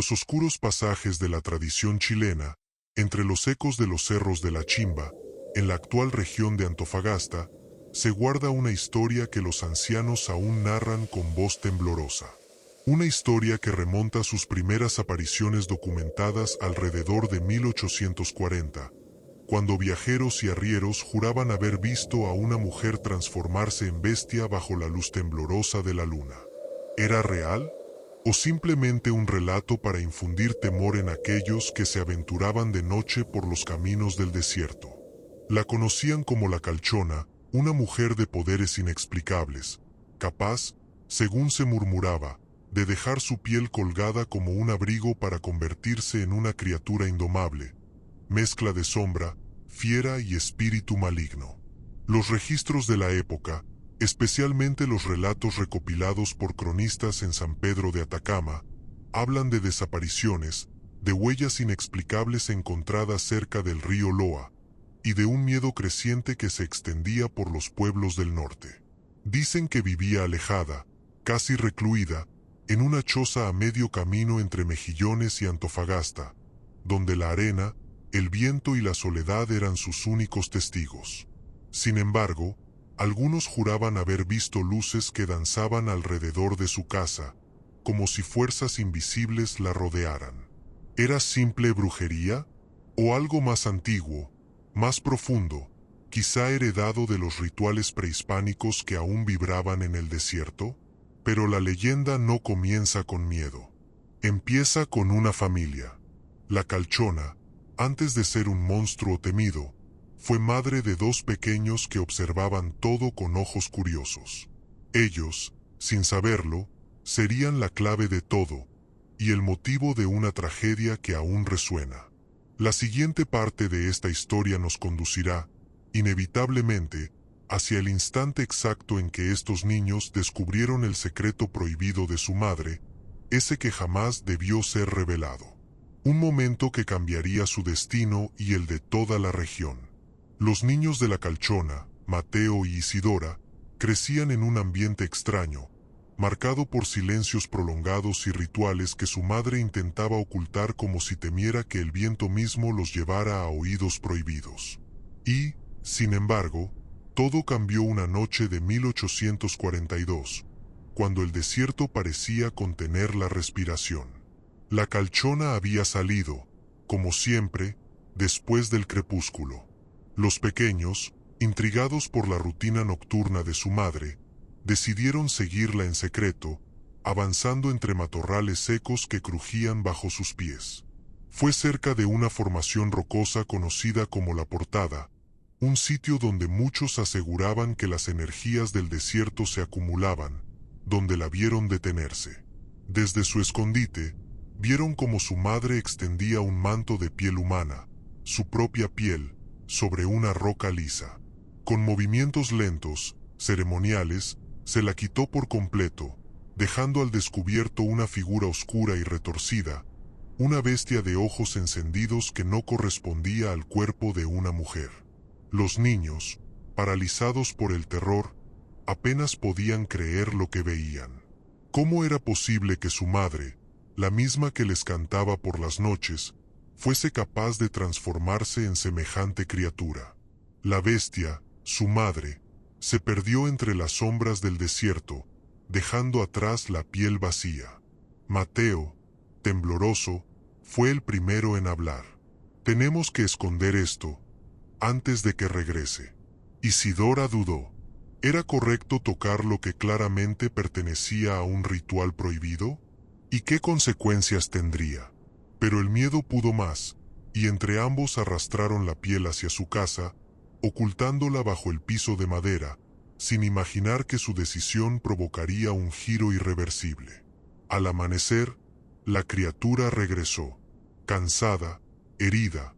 los oscuros pasajes de la tradición chilena, entre los ecos de los cerros de la Chimba, en la actual región de Antofagasta, se guarda una historia que los ancianos aún narran con voz temblorosa. Una historia que remonta a sus primeras apariciones documentadas alrededor de 1840, cuando viajeros y arrieros juraban haber visto a una mujer transformarse en bestia bajo la luz temblorosa de la luna. ¿Era real? ¿O simplemente un relato para infundir temor en aquellos que se aventuraban de noche por los caminos del desierto? La conocían como la Calchona, una mujer de poderes inexplicables, capaz, según se murmuraba, de dejar su piel colgada como un abrigo para convertirse en una criatura indomable, mezcla de sombra, fiera y espíritu maligno. Los registros de la época, especialmente los relatos recopilados por cronistas en San Pedro de Atacama, hablan de desapariciones, de huellas inexplicables encontradas cerca del río Loa, y de un miedo creciente que se extendía por los pueblos del norte. Dicen que vivía alejada, casi recluida, en una choza a medio camino entre Mejillones y Antofagasta, donde la arena, el viento y la soledad eran sus únicos testigos. Sin embargo, algunos juraban haber visto luces que danzaban alrededor de su casa, como si fuerzas invisibles la rodearan. ¿Era simple brujería? ¿O algo más antiguo, más profundo, quizá heredado de los rituales prehispánicos que aún vibraban en el desierto? Pero la leyenda no comienza con miedo. Empieza con una familia. La Calchona, antes de ser un monstruo temido, fue madre de dos pequeños que observaban todo con ojos curiosos. Ellos, sin saberlo, serían la clave de todo, y el motivo de una tragedia que aún resuena. La siguiente parte de esta historia nos conducirá, inevitablemente, hacia el instante exacto en que estos niños descubrieron el secreto prohibido de su madre, ese que jamás debió ser revelado. Un momento que cambiaría su destino y el de toda la región. Los niños de la Calchona, Mateo y Isidora, crecían en un ambiente extraño, marcado por silencios prolongados y rituales que su madre intentaba ocultar como si temiera que el viento mismo los llevara a oídos prohibidos. Y, sin embargo, todo cambió una noche de 1842, cuando el desierto parecía contener la respiración. La Calchona había salido, como siempre, después del crepúsculo. Los pequeños, intrigados por la rutina nocturna de su madre, decidieron seguirla en secreto, avanzando entre matorrales secos que crujían bajo sus pies. Fue cerca de una formación rocosa conocida como La Portada, un sitio donde muchos aseguraban que las energías del desierto se acumulaban, donde la vieron detenerse. Desde su escondite, vieron como su madre extendía un manto de piel humana, su propia piel, sobre una roca lisa. Con movimientos lentos, ceremoniales, se la quitó por completo, dejando al descubierto una figura oscura y retorcida, una bestia de ojos encendidos que no correspondía al cuerpo de una mujer. Los niños, paralizados por el terror, apenas podían creer lo que veían. ¿Cómo era posible que su madre, la misma que les cantaba por las noches, fuese capaz de transformarse en semejante criatura? La bestia, su madre, se perdió entre las sombras del desierto, dejando atrás la piel vacía. Mateo, tembloroso, fue el primero en hablar. Tenemos que esconder esto, antes de que regrese. Isidora dudó. ¿Era correcto tocar lo que claramente pertenecía a un ritual prohibido? ¿Y qué consecuencias tendría? Pero el miedo pudo más, y entre ambos arrastraron la piel hacia su casa, ocultándola bajo el piso de madera, sin imaginar que su decisión provocaría un giro irreversible. Al amanecer, la criatura regresó, cansada, herida,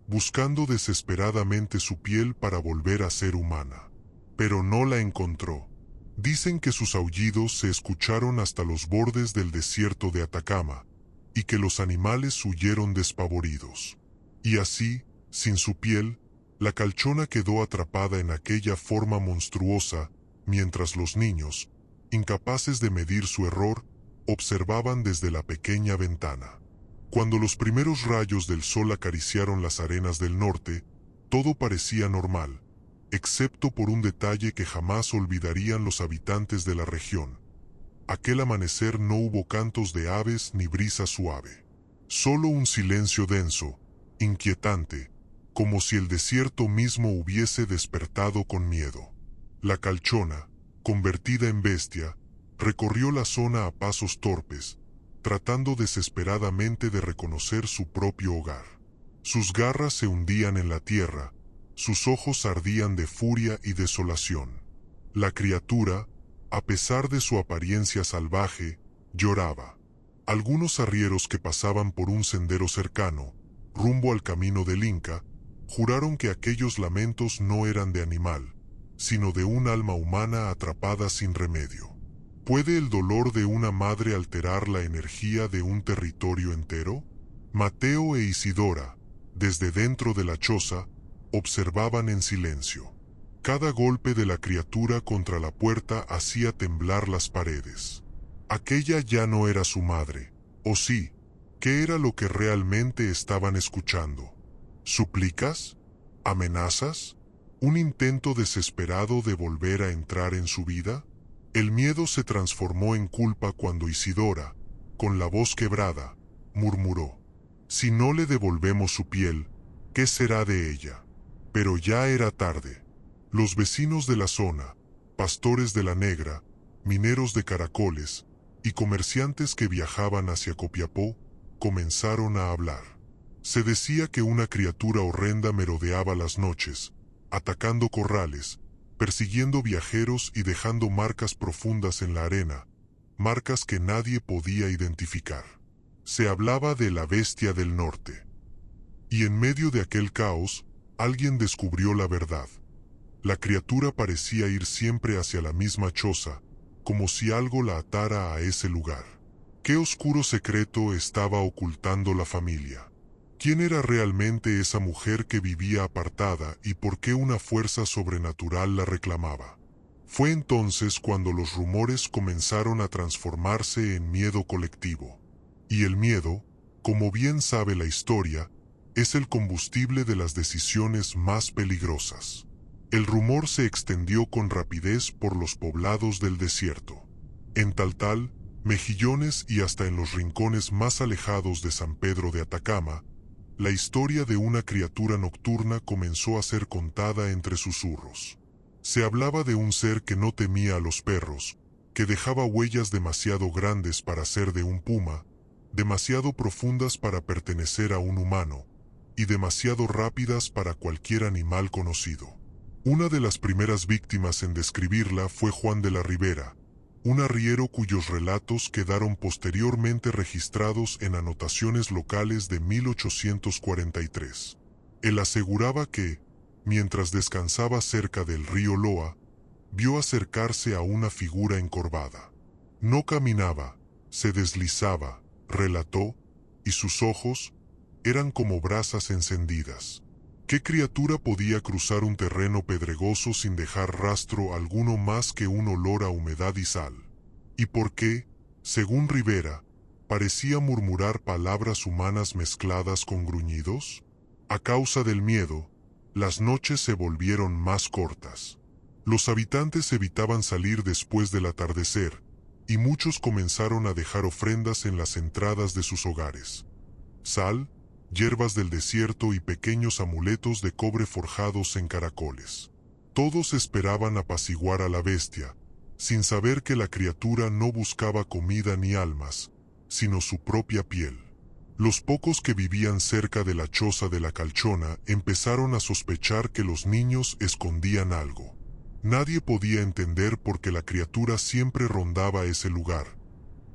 buscando desesperadamente su piel para volver a ser humana. Pero no la encontró. Dicen que sus aullidos se escucharon hasta los bordes del desierto de Atacama, y que los animales huyeron despavoridos. Y así, sin su piel, la Calchona quedó atrapada en aquella forma monstruosa, mientras los niños, incapaces de medir su error, observaban desde la pequeña ventana. Cuando los primeros rayos del sol acariciaron las arenas del norte, todo parecía normal, excepto por un detalle que jamás olvidarían los habitantes de la región. Aquel amanecer no hubo cantos de aves ni brisa suave. Solo un silencio denso, inquietante, como si el desierto mismo hubiese despertado con miedo. La calchona, convertida en bestia, recorrió la zona a pasos torpes, tratando desesperadamente de reconocer su propio hogar. Sus garras se hundían en la tierra, sus ojos ardían de furia y desolación. La criatura, a pesar de su apariencia salvaje, lloraba. Algunos arrieros que pasaban por un sendero cercano, rumbo al camino del Inca, juraron que aquellos lamentos no eran de animal, sino de un alma humana atrapada sin remedio. ¿Puede el dolor de una madre alterar la energía de un territorio entero? Mateo e Isidora, desde dentro de la choza, observaban en silencio. Cada golpe de la criatura contra la puerta hacía temblar las paredes. Aquella ya no era su madre, ¿o sí? ¿Qué era lo que realmente estaban escuchando? ¿Súplicas? ¿Amenazas? ¿Un intento desesperado de volver a entrar en su vida? El miedo se transformó en culpa cuando Isidora, con la voz quebrada, murmuró: «Si no le devolvemos su piel, ¿qué será de ella?». Pero ya era tarde. Los vecinos de la zona, pastores de la Negra, mineros de caracoles y comerciantes que viajaban hacia Copiapó, comenzaron a hablar. Se decía que una criatura horrenda merodeaba las noches, atacando corrales, persiguiendo viajeros y dejando marcas profundas en la arena, marcas que nadie podía identificar. Se hablaba de la bestia del norte. Y en medio de aquel caos, alguien descubrió la verdad. La criatura parecía ir siempre hacia la misma choza, como si algo la atara a ese lugar. ¿Qué oscuro secreto estaba ocultando la familia? ¿Quién era realmente esa mujer que vivía apartada y por qué una fuerza sobrenatural la reclamaba? Fue entonces cuando los rumores comenzaron a transformarse en miedo colectivo. Y el miedo, como bien sabe la historia, es el combustible de las decisiones más peligrosas. El rumor se extendió con rapidez por los poblados del desierto. En Taltal, Mejillones y hasta en los rincones más alejados de San Pedro de Atacama, la historia de una criatura nocturna comenzó a ser contada entre susurros. Se hablaba de un ser que no temía a los perros, que dejaba huellas demasiado grandes para ser de un puma, demasiado profundas para pertenecer a un humano, y demasiado rápidas para cualquier animal conocido. Una de las primeras víctimas en describirla fue Juan de la Ribera, un arriero cuyos relatos quedaron posteriormente registrados en anotaciones locales de 1843. Él aseguraba que, mientras descansaba cerca del río Loa, vio acercarse a una figura encorvada. No caminaba, se deslizaba, relató, y sus ojos eran como brasas encendidas. ¿Qué criatura podía cruzar un terreno pedregoso sin dejar rastro alguno más que un olor a humedad y sal? ¿Y por qué, según Rivera, parecía murmurar palabras humanas mezcladas con gruñidos? A causa del miedo, las noches se volvieron más cortas. Los habitantes evitaban salir después del atardecer, y muchos comenzaron a dejar ofrendas en las entradas de sus hogares. Sal, hierbas del desierto y pequeños amuletos de cobre forjados en caracoles. Todos esperaban apaciguar a la bestia, sin saber que la criatura no buscaba comida ni almas, sino su propia piel. Los pocos que vivían cerca de la choza de la Calchona empezaron a sospechar que los niños escondían algo. Nadie podía entender por qué la criatura siempre rondaba ese lugar,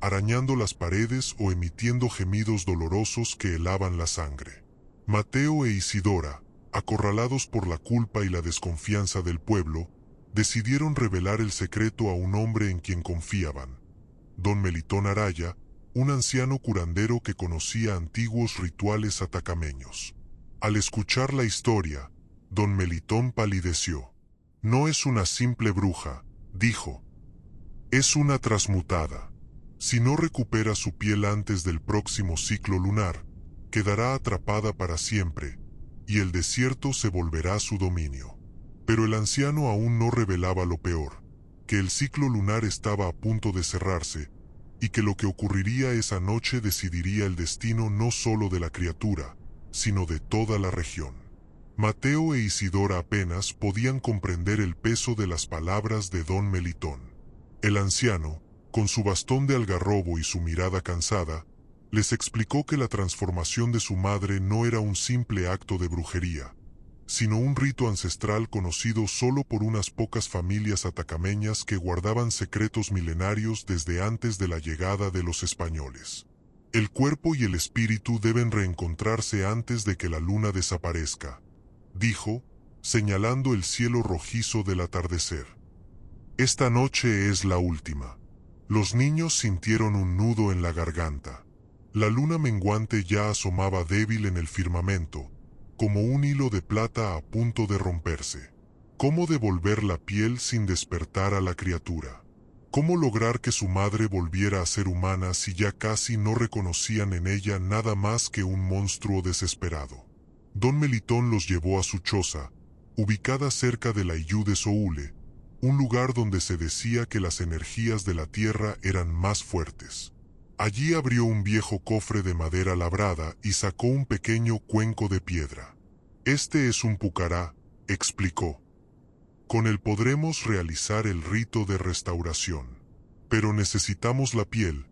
arañando las paredes o emitiendo gemidos dolorosos que helaban la sangre. Mateo e Isidora, acorralados por la culpa y la desconfianza del pueblo, decidieron revelar el secreto a un hombre en quien confiaban, don Melitón Araya, un anciano curandero que conocía antiguos rituales atacameños. Al escuchar la historia, don Melitón palideció. «No es una simple bruja», dijo. «Es una transmutada. Si no recupera su piel antes del próximo ciclo lunar, quedará atrapada para siempre, y el desierto se volverá su dominio. Pero el anciano aún no revelaba lo peor, que el ciclo lunar estaba a punto de cerrarse, y que lo que ocurriría esa noche decidiría el destino no solo de la criatura, sino de toda la región. Mateo e Isidora apenas podían comprender el peso de las palabras de don Melitón. El anciano, con su bastón de algarrobo y su mirada cansada, les explicó que la transformación de su madre no era un simple acto de brujería, sino un rito ancestral conocido solo por unas pocas familias atacameñas que guardaban secretos milenarios desde antes de la llegada de los españoles. El cuerpo y el espíritu deben reencontrarse antes de que la luna desaparezca, dijo, señalando el cielo rojizo del atardecer. Esta noche es la última. Los niños sintieron un nudo en la garganta. La luna menguante ya asomaba débil en el firmamento, como un hilo de plata a punto de romperse. ¿Cómo devolver la piel sin despertar a la criatura? ¿Cómo lograr que su madre volviera a ser humana si ya casi no reconocían en ella nada más que un monstruo desesperado? Don Melitón los llevó a su choza, ubicada cerca de la Illú de Soule, un lugar donde se decía que las energías de la tierra eran más fuertes. Allí abrió un viejo cofre de madera labrada y sacó un pequeño cuenco de piedra. Este es un pucará, explicó. Con él podremos realizar el rito de restauración. Pero necesitamos la piel,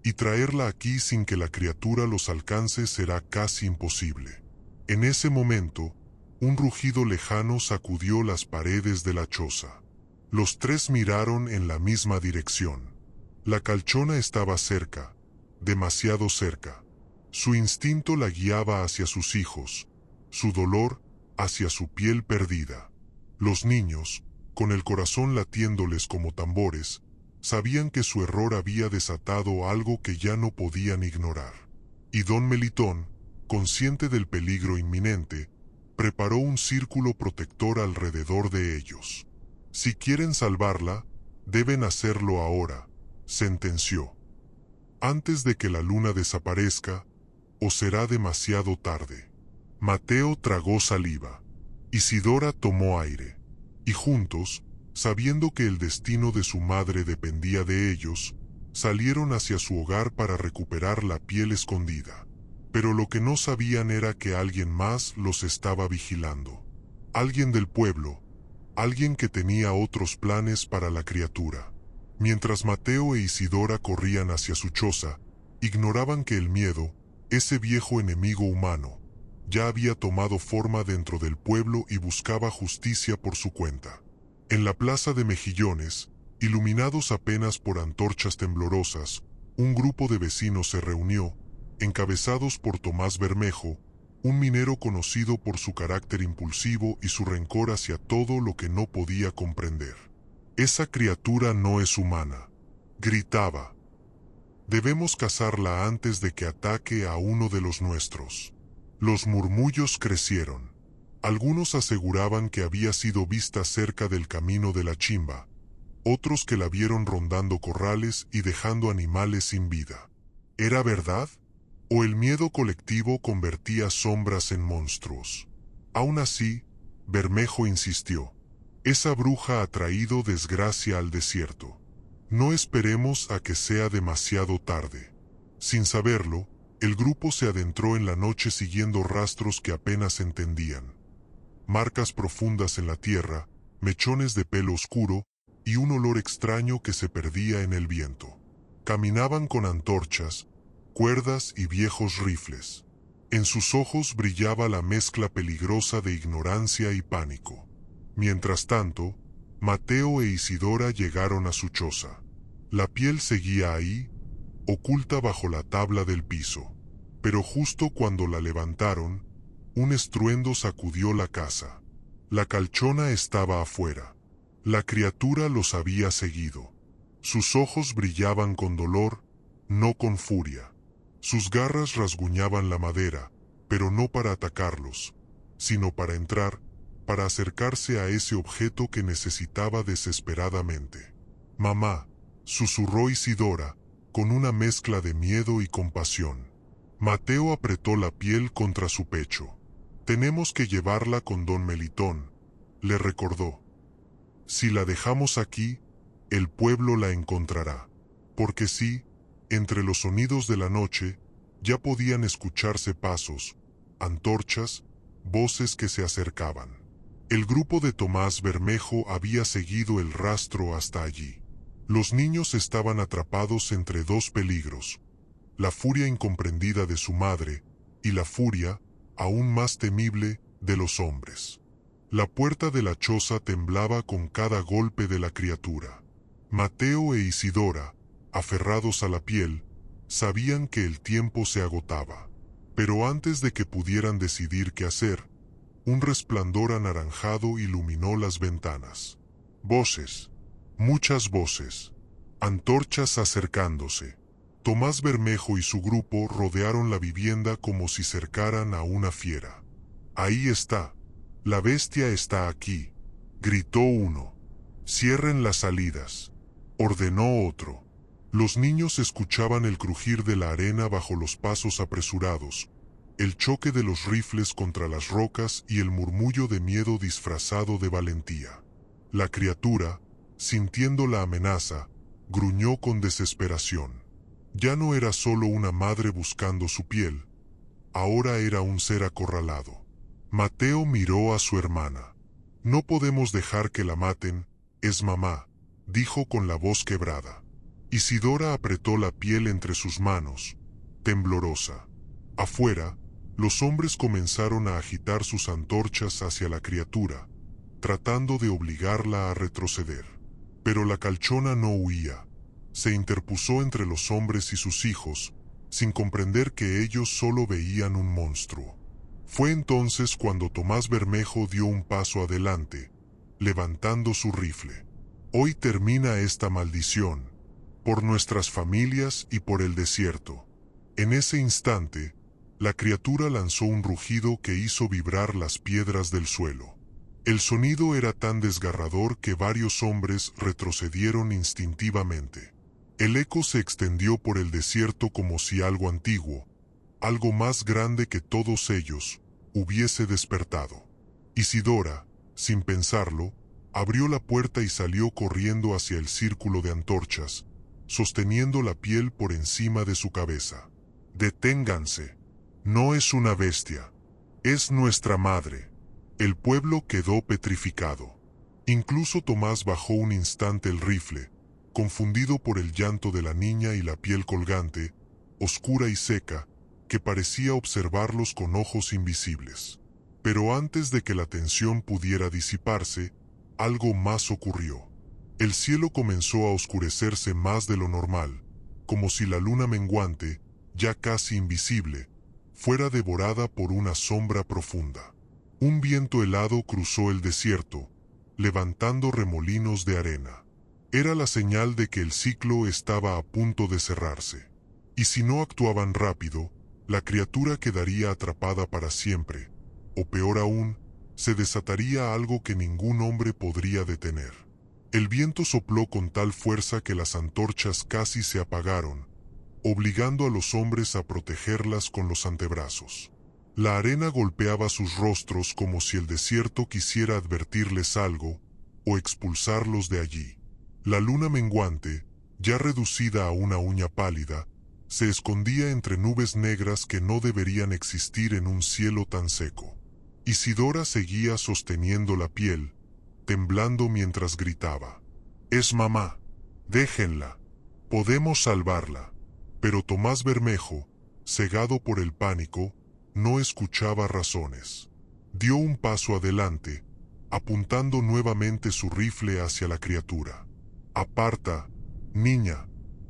y traerla aquí sin que la criatura los alcance será casi imposible. En ese momento, un rugido lejano sacudió las paredes de la choza. Los tres miraron en la misma dirección. La calchona estaba cerca, demasiado cerca. Su instinto la guiaba hacia sus hijos, su dolor hacia su piel perdida. Los niños, con el corazón latiéndoles como tambores, sabían que su error había desatado algo que ya no podían ignorar. Y don Melitón, consciente del peligro inminente, preparó un círculo protector alrededor de ellos. Si quieren salvarla, deben hacerlo ahora, sentenció. Antes de que la luna desaparezca, o será demasiado tarde. Mateo tragó saliva. Isidora tomó aire. Y juntos, sabiendo que el destino de su madre dependía de ellos, salieron hacia su hogar para recuperar la piel escondida. Pero lo que no sabían era que alguien más los estaba vigilando. Alguien del pueblo, alguien que tenía otros planes para la criatura. Mientras Mateo e Isidora corrían hacia su choza, ignoraban que el miedo, ese viejo enemigo humano, ya había tomado forma dentro del pueblo y buscaba justicia por su cuenta. En la plaza de Mejillones, iluminados apenas por antorchas temblorosas, un grupo de vecinos se reunió, encabezados por Tomás Bermejo, un minero conocido por su carácter impulsivo y su rencor hacia todo lo que no podía comprender. «Esa criatura no es humana», gritaba. «Debemos cazarla antes de que ataque a uno de los nuestros». Los murmullos crecieron. Algunos aseguraban que había sido vista cerca del camino de la Chimba, otros que la vieron rondando corrales y dejando animales sin vida. ¿Era verdad? ¿O el miedo colectivo convertía sombras en monstruos? Aún así, Bermejo insistió. Esa bruja ha traído desgracia al desierto. No esperemos a que sea demasiado tarde. Sin saberlo, el grupo se adentró en la noche siguiendo rastros que apenas entendían. Marcas profundas en la tierra, mechones de pelo oscuro y un olor extraño que se perdía en el viento. Caminaban con antorchas, cuerdas y viejos rifles. En sus ojos brillaba la mezcla peligrosa de ignorancia y pánico. Mientras tanto, Mateo e Isidora llegaron a su choza. La piel seguía ahí, oculta bajo la tabla del piso. Pero justo cuando la levantaron, un estruendo sacudió la casa. La calchona estaba afuera. La criatura los había seguido. Sus ojos brillaban con dolor, no con furia. Sus garras rasguñaban la madera, pero no para atacarlos, sino para entrar, para acercarse a ese objeto que necesitaba desesperadamente. «Mamá», susurró Isidora, con una mezcla de miedo y compasión. Mateo apretó la piel contra su pecho. Tenemos que llevarla con don Melitón, le recordó. Si la dejamos aquí, el pueblo la encontrará. Porque sí, entre los sonidos de la noche, ya podían escucharse pasos, antorchas, voces que se acercaban. El grupo de Tomás Bermejo había seguido el rastro hasta allí. Los niños estaban atrapados entre dos peligros: la furia incomprendida de su madre y la furia, aún más temible, de los hombres. La puerta de la choza temblaba con cada golpe de la criatura. Mateo e Isidora, aferrados a la piel, sabían que el tiempo se agotaba. Pero antes de que pudieran decidir qué hacer, un resplandor anaranjado iluminó las ventanas. Voces, muchas voces, antorchas acercándose. Tomás Bermejo y su grupo rodearon la vivienda como si cercaran a una fiera. Ahí está, la bestia está aquí, gritó uno. Cierren las salidas, ordenó otro. Los niños escuchaban el crujir de la arena bajo los pasos apresurados, el choque de los rifles contra las rocas y el murmullo de miedo disfrazado de valentía. La criatura, sintiendo la amenaza, gruñó con desesperación. Ya no era solo una madre buscando su piel, ahora era un ser acorralado. Mateo miró a su hermana. No podemos dejar que la maten, es mamá, dijo con la voz quebrada. Isidora apretó la piel entre sus manos, temblorosa. Afuera, los hombres comenzaron a agitar sus antorchas hacia la criatura, tratando de obligarla a retroceder. Pero la calchona no huía. Se interpuso entre los hombres y sus hijos, sin comprender que ellos solo veían un monstruo. Fue entonces cuando Tomás Bermejo dio un paso adelante, levantando su rifle. Hoy termina esta maldición, por nuestras familias y por el desierto. En ese instante, la criatura lanzó un rugido que hizo vibrar las piedras del suelo. El sonido era tan desgarrador que varios hombres retrocedieron instintivamente. El eco se extendió por el desierto como si algo antiguo, algo más grande que todos ellos, hubiese despertado. Isidora, sin pensarlo, abrió la puerta y salió corriendo hacia el círculo de antorchas, sosteniendo la piel por encima de su cabeza. «Deténganse. No es una bestia. Es nuestra madre». El pueblo quedó petrificado. Incluso Tomás bajó un instante el rifle, confundido por el llanto de la niña y la piel colgante, oscura y seca, que parecía observarlos con ojos invisibles. Pero antes de que la tensión pudiera disiparse, algo más ocurrió. El cielo comenzó a oscurecerse más de lo normal, como si la luna menguante, ya casi invisible, fuera devorada por una sombra profunda. Un viento helado cruzó el desierto, levantando remolinos de arena. Era la señal de que el ciclo estaba a punto de cerrarse. Y si no actuaban rápido, la criatura quedaría atrapada para siempre, o peor aún, se desataría algo que ningún hombre podría detener. El viento sopló con tal fuerza que las antorchas casi se apagaron, obligando a los hombres a protegerlas con los antebrazos. La arena golpeaba sus rostros como si el desierto quisiera advertirles algo, o expulsarlos de allí. La luna menguante, ya reducida a una uña pálida, se escondía entre nubes negras que no deberían existir en un cielo tan seco. Isidora seguía sosteniendo la piel, temblando mientras gritaba: «Es mamá, déjenla, podemos salvarla». Pero Tomás Bermejo, cegado por el pánico, no escuchaba razones. Dio un paso adelante, apuntando nuevamente su rifle hacia la criatura. «Aparta, niña,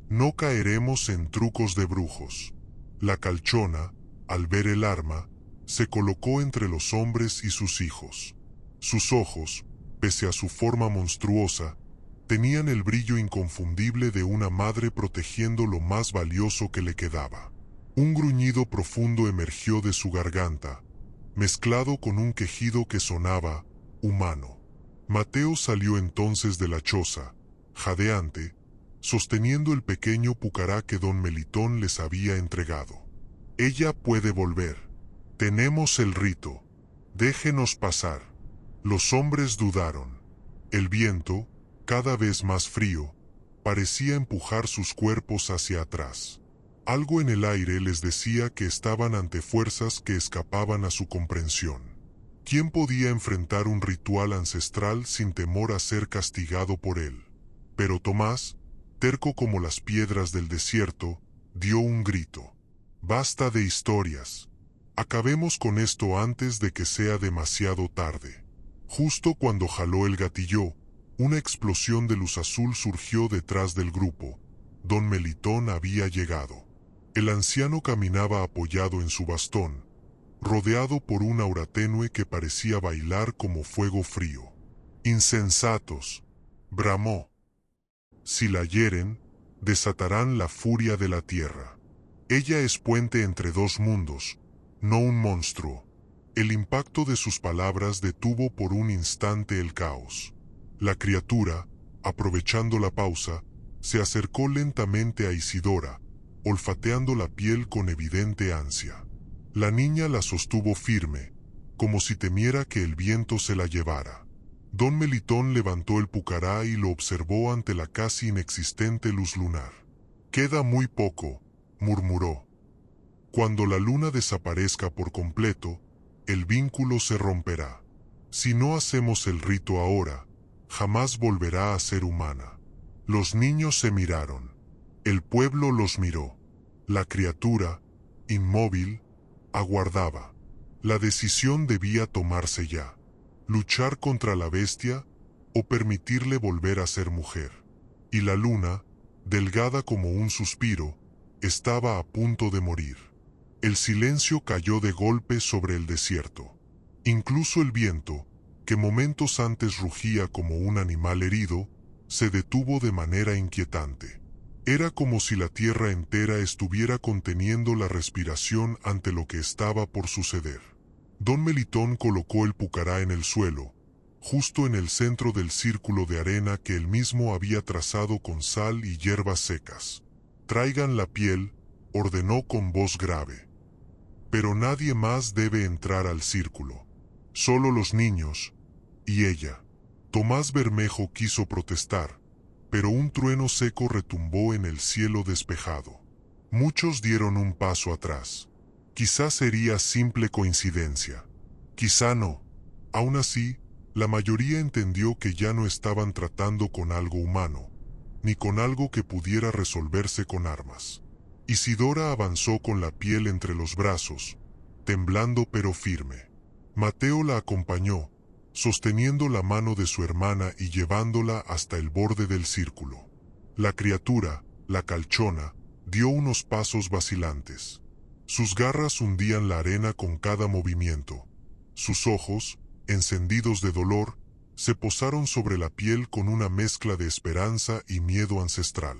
no caeremos en trucos de brujos». La calchona, al ver el arma, se colocó entre los hombres y sus hijos. Sus ojos, pese a su forma monstruosa, tenían el brillo inconfundible de una madre protegiendo lo más valioso que le quedaba. Un gruñido profundo emergió de su garganta, mezclado con un quejido que sonaba humano. Mateo salió entonces de la choza, jadeante, sosteniendo el pequeño pucará que don Melitón les había entregado. Ella puede volver. Tenemos el rito. Déjenos pasar. Los hombres dudaron. El viento, cada vez más frío, parecía empujar sus cuerpos hacia atrás. Algo en el aire les decía que estaban ante fuerzas que escapaban a su comprensión. ¿Quién podía enfrentar un ritual ancestral sin temor a ser castigado por él? Pero Tomás, terco como las piedras del desierto, dio un grito. Basta de historias. Acabemos con esto antes de que sea demasiado tarde. Justo cuando jaló el gatillo, una explosión de luz azul surgió detrás del grupo. Don Melitón había llegado. El anciano caminaba apoyado en su bastón, rodeado por un aura tenue que parecía bailar como fuego frío. «Insensatos», bramó. «Si la hieren, desatarán la furia de la tierra. Ella es puente entre dos mundos, no un monstruo». El impacto de sus palabras detuvo por un instante el caos. La criatura, aprovechando la pausa, se acercó lentamente a Isidora, olfateando la piel con evidente ansia. La niña la sostuvo firme, como si temiera que el viento se la llevara. Don Melitón levantó el pucará y lo observó ante la casi inexistente luz lunar. «Queda muy poco», murmuró. «Cuando la luna desaparezca por completo, el vínculo se romperá. Si no hacemos el rito ahora, jamás volverá a ser humana». Los niños se miraron. El pueblo los miró. La criatura, inmóvil, aguardaba. La decisión debía tomarse ya. Luchar contra la bestia o permitirle volver a ser mujer. Y la luna, delgada como un suspiro, estaba a punto de morir. El silencio cayó de golpe sobre el desierto. Incluso el viento, que momentos antes rugía como un animal herido, se detuvo de manera inquietante. Era como si la tierra entera estuviera conteniendo la respiración ante lo que estaba por suceder. Don Melitón colocó el pucará en el suelo, justo en el centro del círculo de arena que él mismo había trazado con sal y hierbas secas. «Traigan la piel», ordenó con voz grave. «Pero nadie más debe entrar al círculo. Solo los niños y ella». Tomás Bermejo quiso protestar, pero un trueno seco retumbó en el cielo despejado. Muchos dieron un paso atrás. Quizás sería simple coincidencia. Quizá no. Aún así, la mayoría entendió que ya no estaban tratando con algo humano, ni con algo que pudiera resolverse con armas. Isidora avanzó con la piel entre los brazos, temblando pero firme. Mateo la acompañó, sosteniendo la mano de su hermana y llevándola hasta el borde del círculo. La criatura, la calchona, dio unos pasos vacilantes. Sus garras hundían la arena con cada movimiento. Sus ojos, encendidos de dolor, se posaron sobre la piel con una mezcla de esperanza y miedo ancestral.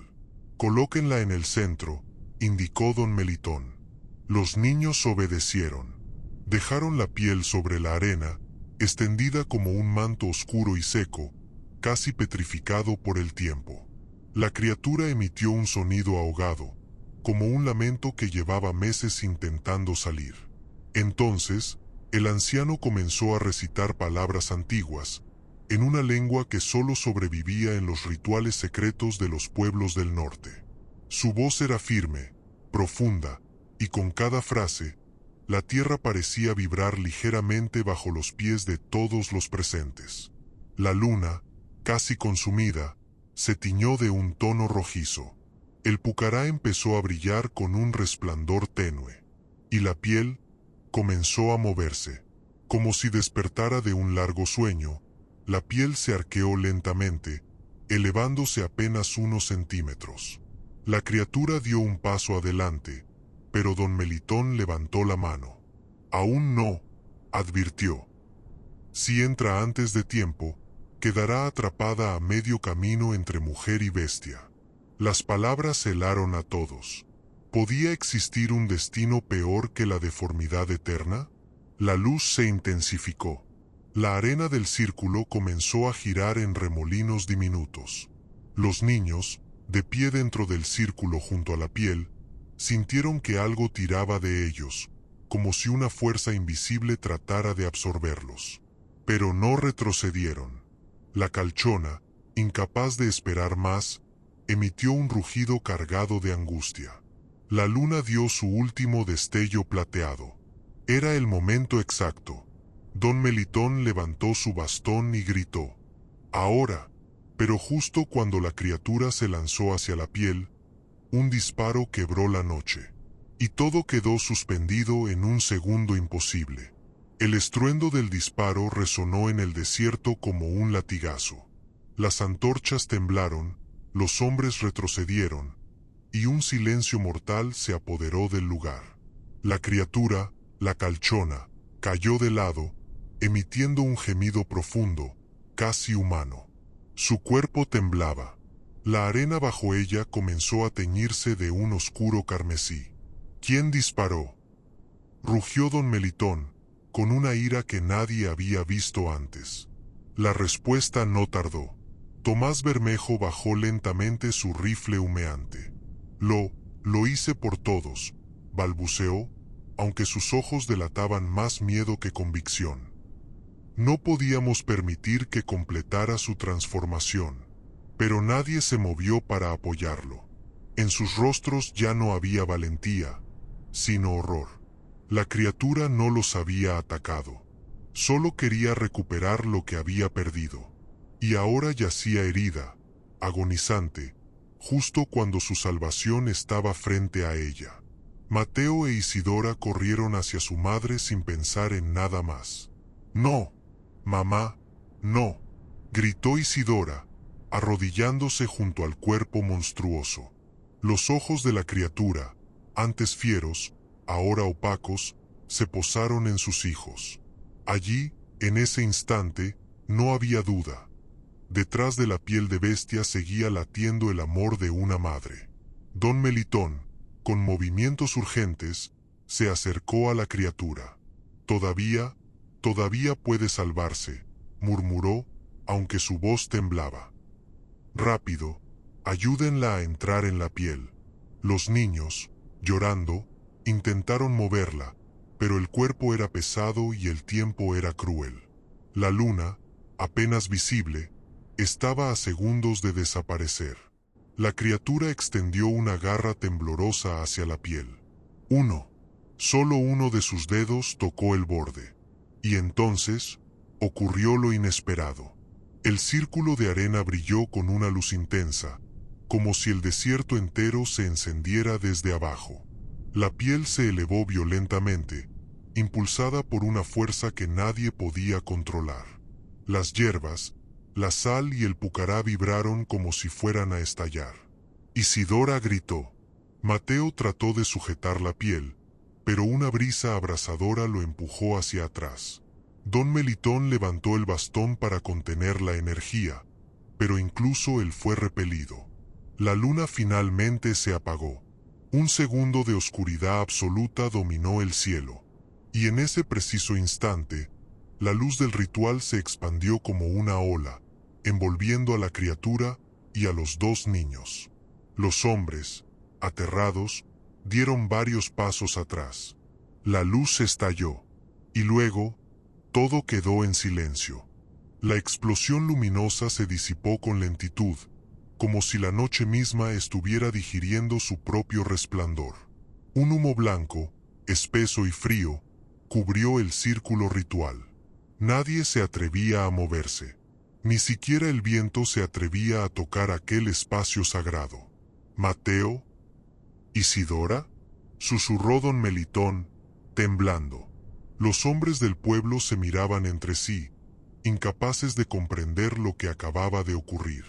«Colóquenla en el centro», indicó don Melitón. Los niños obedecieron. Dejaron la piel sobre la arena, extendida como un manto oscuro y seco, casi petrificado por el tiempo. La criatura emitió un sonido ahogado, como un lamento que llevaba meses intentando salir. Entonces, el anciano comenzó a recitar palabras antiguas, en una lengua que solo sobrevivía en los rituales secretos de los pueblos del norte. Su voz era firme, profunda, y con cada frase, la tierra parecía vibrar ligeramente bajo los pies de todos los presentes. La luna, casi consumida, se tiñó de un tono rojizo. El pucará empezó a brillar con un resplandor tenue, y la piel comenzó a moverse. Como si despertara de un largo sueño, la piel se arqueó lentamente, elevándose apenas unos centímetros. La criatura dio un paso adelante, pero don Melitón levantó la mano. «Aún no», advirtió. «Si entra antes de tiempo, quedará atrapada a medio camino entre mujer y bestia». Las palabras helaron a todos. ¿Podía existir un destino peor que la deformidad eterna? La luz se intensificó. La arena del círculo comenzó a girar en remolinos diminutos. Los niños, de pie dentro del círculo junto a la piel, Sintieron que algo tiraba de ellos, como si una fuerza invisible tratara de absorberlos. Pero no retrocedieron. La calchona, incapaz de esperar más, emitió un rugido cargado de angustia. La luna dio su último destello plateado. Era el momento exacto. Don Melitón levantó su bastón y gritó: «Ahora». Pero justo cuando la criatura se lanzó hacia la piel, un disparo quebró la noche. Y todo quedó suspendido en un segundo imposible. El estruendo del disparo resonó en el desierto como un latigazo. Las antorchas temblaron, los hombres retrocedieron, y un silencio mortal se apoderó del lugar. La criatura, la calchona, cayó de lado, emitiendo un gemido profundo, casi humano. Su cuerpo temblaba. La arena bajo ella comenzó a teñirse de un oscuro carmesí. ¿Quién disparó?, rugió don Melitón, con una ira que nadie había visto antes. La respuesta no tardó. Tomás Bermejo bajó lentamente su rifle humeante. Lo hice por todos», balbuceó, aunque sus ojos delataban más miedo que convicción. No podíamos permitir que completara su transformación. Pero nadie se movió para apoyarlo. En sus rostros ya no había valentía, sino horror. La criatura no los había atacado. Solo quería recuperar lo que había perdido. Y ahora yacía herida, agonizante, justo cuando su salvación estaba frente a ella. Mateo e Isidora corrieron hacia su madre sin pensar en nada más. «No, mamá, no», gritó Isidora, arrodillándose junto al cuerpo monstruoso. Los ojos de la criatura, antes fieros, ahora opacos, se posaron en sus hijos. Allí, en ese instante, no había duda. Detrás de la piel de bestia seguía latiendo el amor de una madre. Don Melitón, con movimientos urgentes, se acercó a la criatura. Todavía puede salvarse», murmuró, aunque su voz temblaba. «Rápido, ayúdenla a entrar en la piel». Los niños, llorando, intentaron moverla, pero el cuerpo era pesado y el tiempo era cruel. La luna, apenas visible, estaba a segundos de desaparecer. La criatura extendió una garra temblorosa hacia la piel. Solo uno de sus dedos tocó el borde. Y entonces, ocurrió lo inesperado. El círculo de arena brilló con una luz intensa, como si el desierto entero se encendiera desde abajo. La piel se elevó violentamente, impulsada por una fuerza que nadie podía controlar. Las hierbas, la sal y el pucará vibraron como si fueran a estallar. Isidora gritó. Mateo trató de sujetar la piel, pero una brisa abrasadora lo empujó hacia atrás. Don Melitón levantó el bastón para contener la energía, pero incluso él fue repelido. La luna finalmente se apagó. Un segundo de oscuridad absoluta dominó el cielo. Y en ese preciso instante, la luz del ritual se expandió como una ola, envolviendo a la criatura y a los dos niños. Los hombres, aterrados, dieron varios pasos atrás. La luz estalló, y luego, todo quedó en silencio. La explosión luminosa se disipó con lentitud, como si la noche misma estuviera digiriendo su propio resplandor. Un humo blanco, espeso y frío, cubrió el círculo ritual. Nadie se atrevía a moverse. Ni siquiera el viento se atrevía a tocar aquel espacio sagrado. «¿Mateo? ¿Isidora?», susurró don Melitón, temblando. Los hombres del pueblo se miraban entre sí, incapaces de comprender lo que acababa de ocurrir.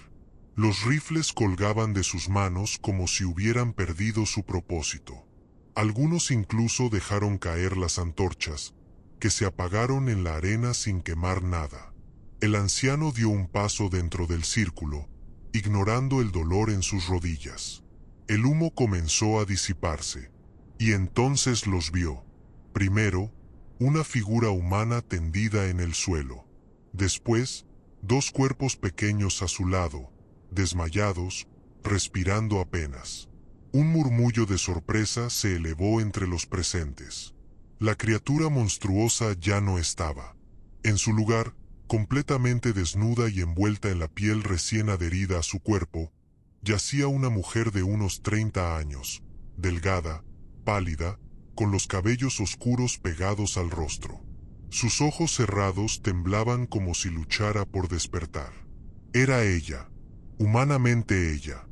Los rifles colgaban de sus manos como si hubieran perdido su propósito. Algunos incluso dejaron caer las antorchas, que se apagaron en la arena sin quemar nada. El anciano dio un paso dentro del círculo, ignorando el dolor en sus rodillas. El humo comenzó a disiparse, y entonces los vio. Primero, una figura humana tendida en el suelo. Después, dos cuerpos pequeños a su lado, desmayados, respirando apenas. Un murmullo de sorpresa se elevó entre los presentes. La criatura monstruosa ya no estaba. En su lugar, completamente desnuda y envuelta en la piel recién adherida a su cuerpo, yacía una mujer de unos 30 años, delgada, pálida, con los cabellos oscuros pegados al rostro. Sus ojos cerrados temblaban como si luchara por despertar. Era ella, humanamente ella,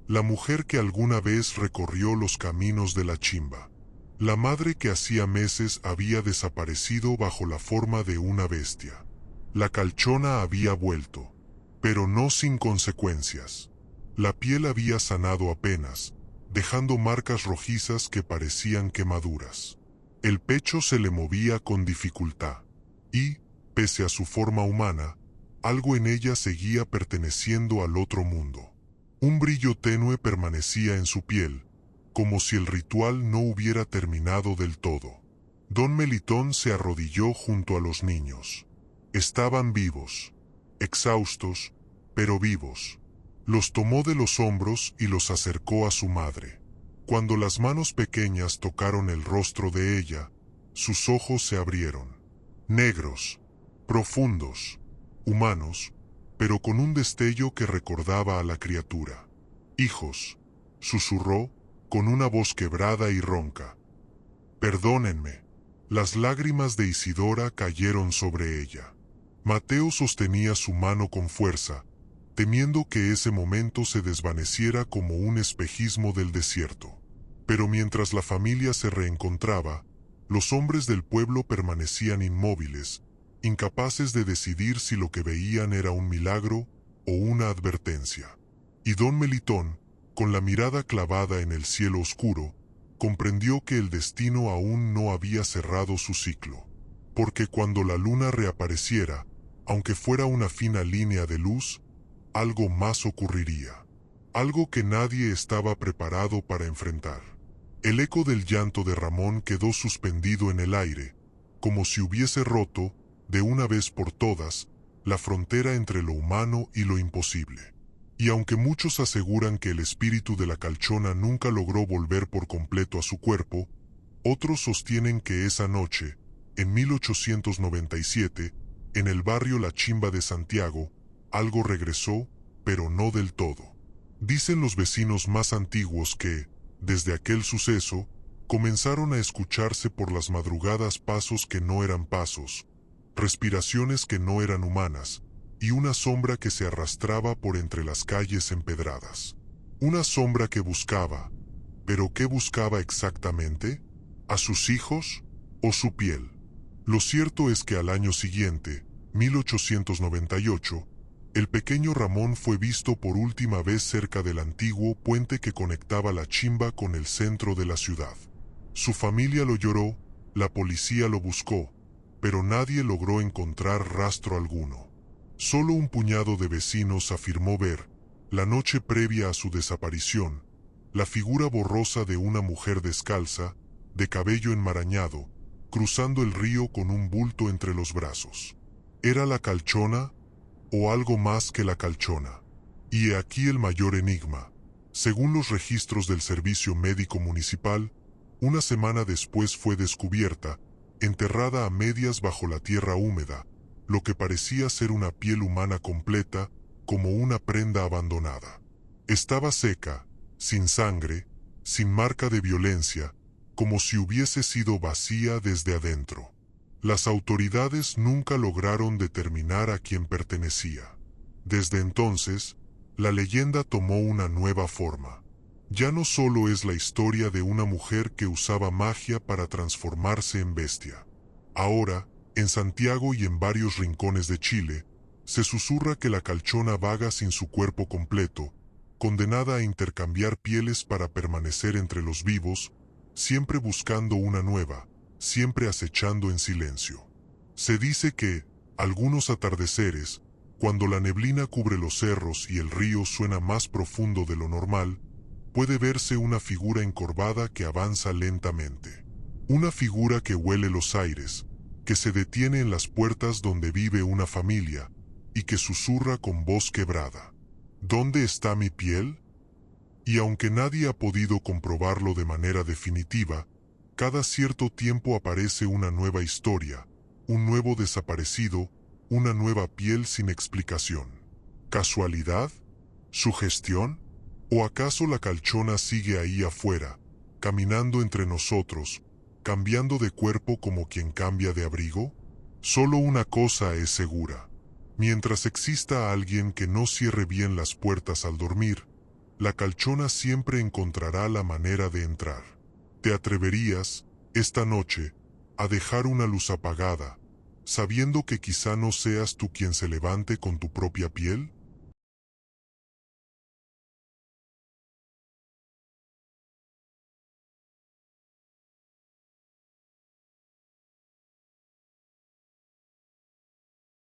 la mujer que alguna vez recorrió los caminos de la chimba. La madre que hacía meses había desaparecido bajo la forma de una bestia. La calchona había vuelto, pero no sin consecuencias. La piel había sanado apenas, dejando marcas rojizas que parecían quemaduras. El pecho se le movía con dificultad, y, pese a su forma humana, algo en ella seguía perteneciendo al otro mundo. Un brillo tenue permanecía en su piel, como si el ritual no hubiera terminado del todo. Don Melitón se arrodilló junto a los niños. Estaban vivos, exhaustos, pero vivos. Los tomó de los hombros y los acercó a su madre. Cuando las manos pequeñas tocaron el rostro de ella, sus ojos se abrieron. Negros, profundos, humanos, pero con un destello que recordaba a la criatura. «Hijos», susurró, con una voz quebrada y ronca. «Perdónenme». Las lágrimas de Isidora cayeron sobre ella. Mateo sostenía su mano con fuerza, temiendo que ese momento se desvaneciera como un espejismo del desierto. Pero mientras la familia se reencontraba, los hombres del pueblo permanecían inmóviles, incapaces de decidir si lo que veían era un milagro o una advertencia. Y don Melitón, con la mirada clavada en el cielo oscuro, comprendió que el destino aún no había cerrado su ciclo. Porque cuando la luna reapareciera, aunque fuera una fina línea de luz, algo más ocurriría. Algo que nadie estaba preparado para enfrentar. El eco del llanto de Ramón quedó suspendido en el aire, como si hubiese roto, de una vez por todas, la frontera entre lo humano y lo imposible. Y aunque muchos aseguran que el espíritu de la calchona nunca logró volver por completo a su cuerpo, otros sostienen que esa noche, en 1897, en el barrio La Chimba de Santiago, algo regresó, pero no del todo. Dicen los vecinos más antiguos que, desde aquel suceso, comenzaron a escucharse por las madrugadas pasos que no eran pasos, respiraciones que no eran humanas, y una sombra que se arrastraba por entre las calles empedradas. Una sombra que buscaba, ¿pero qué buscaba exactamente? ¿A sus hijos o su piel? Lo cierto es que al año siguiente, 1898, el pequeño Ramón fue visto por última vez cerca del antiguo puente que conectaba la Chimba con el centro de la ciudad. Su familia lo lloró, la policía lo buscó, pero nadie logró encontrar rastro alguno. Solo un puñado de vecinos afirmó ver, la noche previa a su desaparición, la figura borrosa de una mujer descalza, de cabello enmarañado, cruzando el río con un bulto entre los brazos. ¿Era la calchona o algo más que la calchona? Y he aquí el mayor enigma. Según los registros del Servicio Médico Municipal, una semana después fue descubierta, enterrada a medias bajo la tierra húmeda, lo que parecía ser una piel humana completa, como una prenda abandonada. Estaba seca, sin sangre, sin marca de violencia, como si hubiese sido vacía desde adentro. Las autoridades nunca lograron determinar a quién pertenecía. Desde entonces, la leyenda tomó una nueva forma. Ya no solo es la historia de una mujer que usaba magia para transformarse en bestia. Ahora, en Santiago y en varios rincones de Chile, se susurra que la calchona vaga sin su cuerpo completo, condenada a intercambiar pieles para permanecer entre los vivos, siempre buscando una nueva, siempre acechando en silencio. Se dice que, algunos atardeceres, cuando la neblina cubre los cerros y el río suena más profundo de lo normal, puede verse una figura encorvada que avanza lentamente. Una figura que huele los aires, que se detiene en las puertas donde vive una familia, y que susurra con voz quebrada. ¿Dónde está mi piel? Y aunque nadie ha podido comprobarlo de manera definitiva, cada cierto tiempo aparece una nueva historia, un nuevo desaparecido, una nueva piel sin explicación. ¿Casualidad? ¿Sugestión? ¿O acaso la calchona sigue ahí afuera, caminando entre nosotros, cambiando de cuerpo como quien cambia de abrigo? Solo una cosa es segura. Mientras exista alguien que no cierre bien las puertas al dormir, la calchona siempre encontrará la manera de entrar. ¿Te atreverías, esta noche, a dejar una luz apagada, sabiendo que quizá no seas tú quien se levante con tu propia piel?